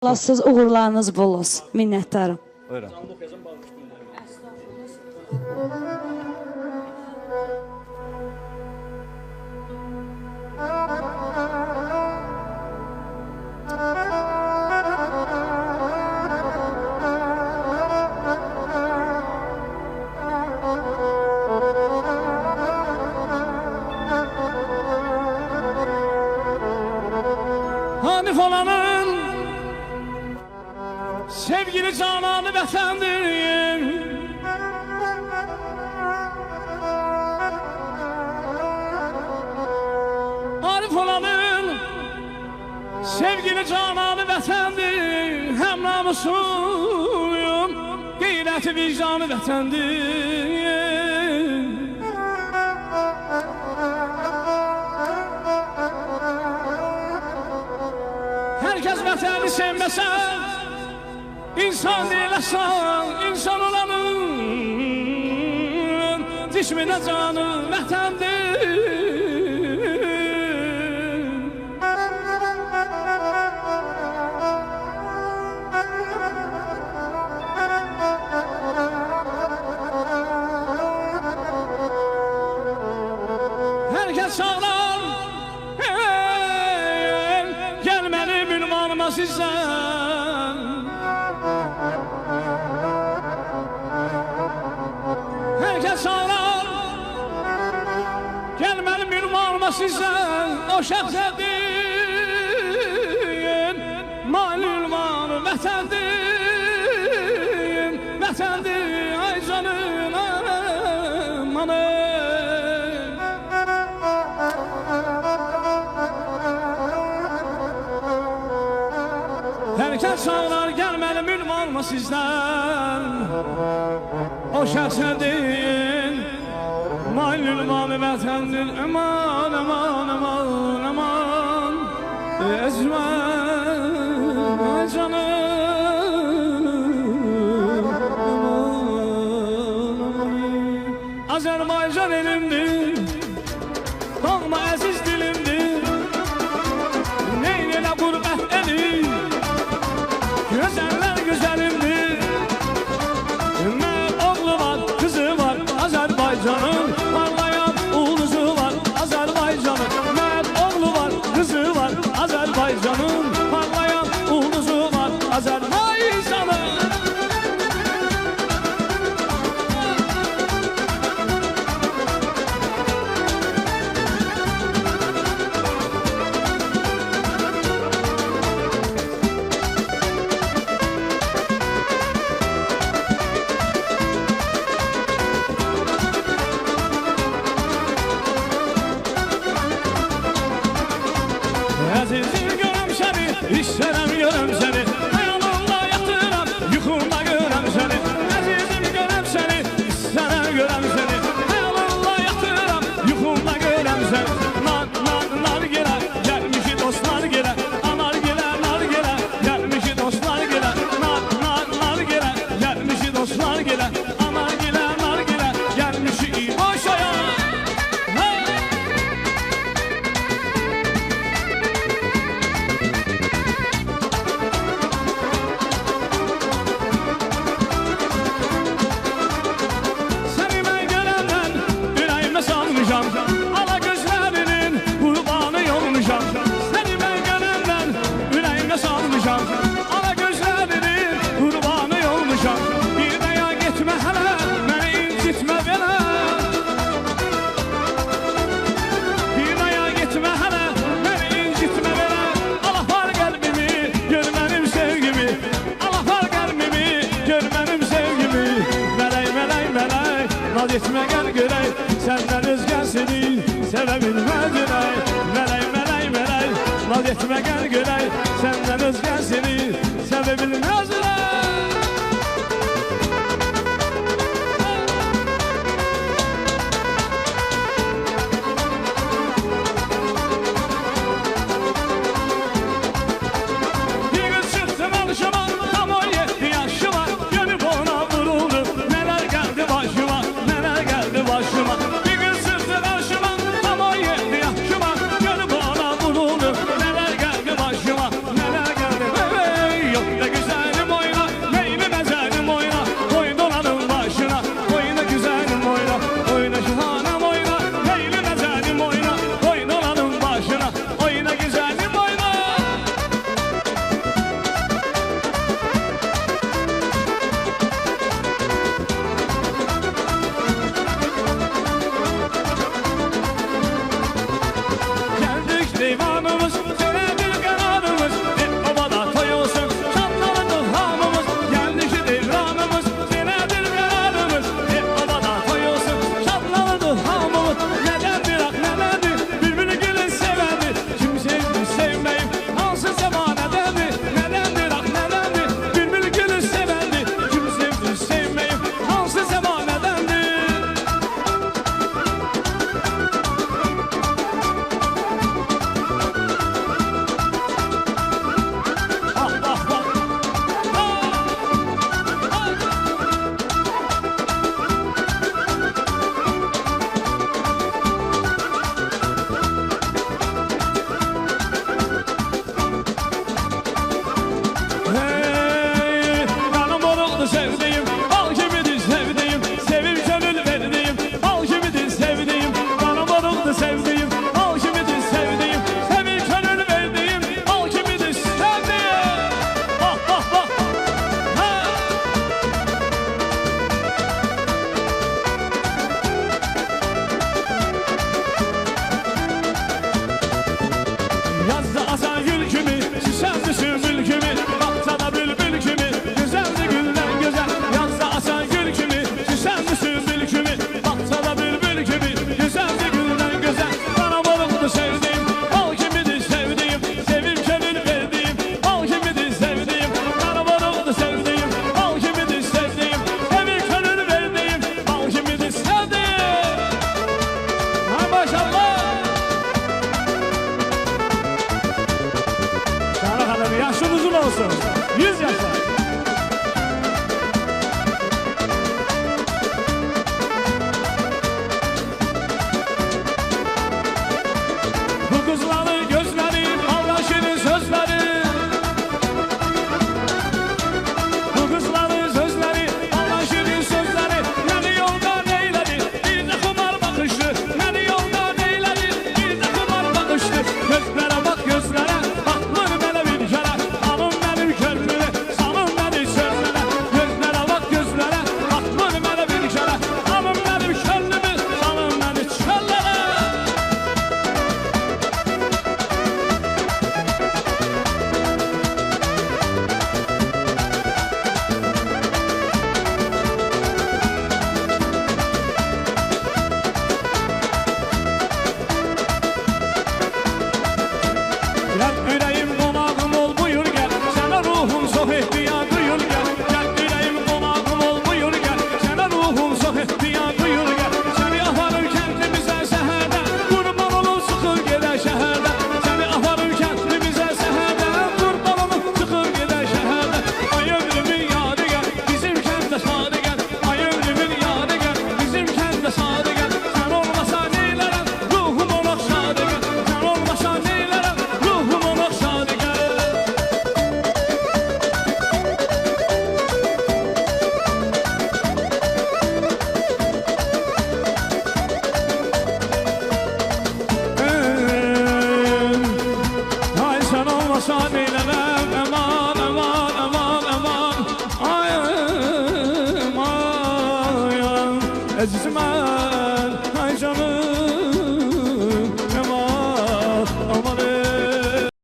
Allahsız uğurlarınız bol olsun. Minnətdarım. Buyurun. Hanif olanın sevgili cananı vətəndir. Arif olanın sevgili cananı vətəndir. Hem namusuyum, qeyrəti vicdanı vətəndir. Herkes vətəni sevməsə, İnsan deyləsən, insan olanın cisminə canı vətəndir. Herkes sağlam, gel mənim ünvanıma sizdən. Herkes sağlam, gel benim ünvanıma sizden. O şəxsədir, mal ünvanı vətəndir. Vətəndir, ay canım, anam. Herkes sağlar, gel benim ünvanıma sizden. O şəxsədir, malül malı vətəndir. Aman, aman, aman, aman, ezmən, ay canım, aman, aman. Azərbaycan elimdir, doğma əziz dilimdir. Neynələ qurbət eli, gözəller güzelimdir. Azerbaycan'ın parlayan ulusu var, Azerbaycan'ın mert oğlu var, kızı var, Azerbaycan'ın parlayan ulusu var, Azerbaycan'ın. Azizim görəm səni, istərəm görəm səni. Hayalımda yatıram, yuxumda görəm səni. Azizim görəm səni, istərəm görəm səni. Hayalımda yatıram, yuxumda görəm səni. Nar, nar, nar gələ, gəlmişi dostlar gələ. Anar gələ, nar gələ, gəlmişi dostlar gələ. Nar, nar, nar gələ, gəlmişi dostlar gələ. Anar gələ, nar gələ, gəlmişi boşaya. Ala gözlərinin qurbanı olmuşam. Səni mən gönlümdən ürəyimə salmışam. Ala gözlərinin qurbanı olmuşam. Bir də ya getmə hələ, məni incitmə belə. Bir də ya getmə hələ, məni incitmə belə. Allah var qəlbimi, gör mənim sevgimi. Allah var qəlbimi, gör mənim sevgimi. Mələk, mələk, mələk, naz etmə gəl görək. Səndən özgəsini sevə bilməz ürək. Mələk, mələk, mələk, naz etmə gəl görək. Səndən özgəsini sevə bilməz ürək. Bir gün çıxdım alışıma, tam 17 yaşıma. Gönüb ona vuruldu, nələr gəldi başıma, nələr gəldi başıma. Bir gün çıxdım alışıma, tam 17 yaşıma. olsun. 100 yaşa. Bu kızların gözleri, Allah şirin sözleri. Bu kızların sözleri, Allah şirin sözleri. Beni yoldan eyledi, bir de kumar bakıştı. Beni yoldan eyledi, bir de kumar bakıştı. Gözlere bak gözlere, bakmır bana bir kere. Alın benim körlüğü, salın beni sözlere. Gözlere bak gözlere, bakmır bana bir kere. Alın benim körlüğü, salın beni çöllere. Gel yüreğim konağım ol buyur gel. Sana ruhum çok ihtiyaç duyur gel. Gel yüreğim konağım ol buyur gel. Sana ruhum çok ihtiyaç duyur gel. Seni aparır kendimize seherden. Kurban olun sıkır gider şehirden. Seni aparır kendimize seherden. Kurban olun sıkır gider şehirden. Ay ömrümün yadı gel. Bizim kente sadı gel. Ay ömrümün yadı gel. Bizim kente sadı gel. Sen olmasa neylere ruhum olak sadı gel. Sen olmasa neylere ruhum olak sadı gel. Ay sen olmasan eylemem. Aman aman aman aman. Ay aman. Azizim ay canım.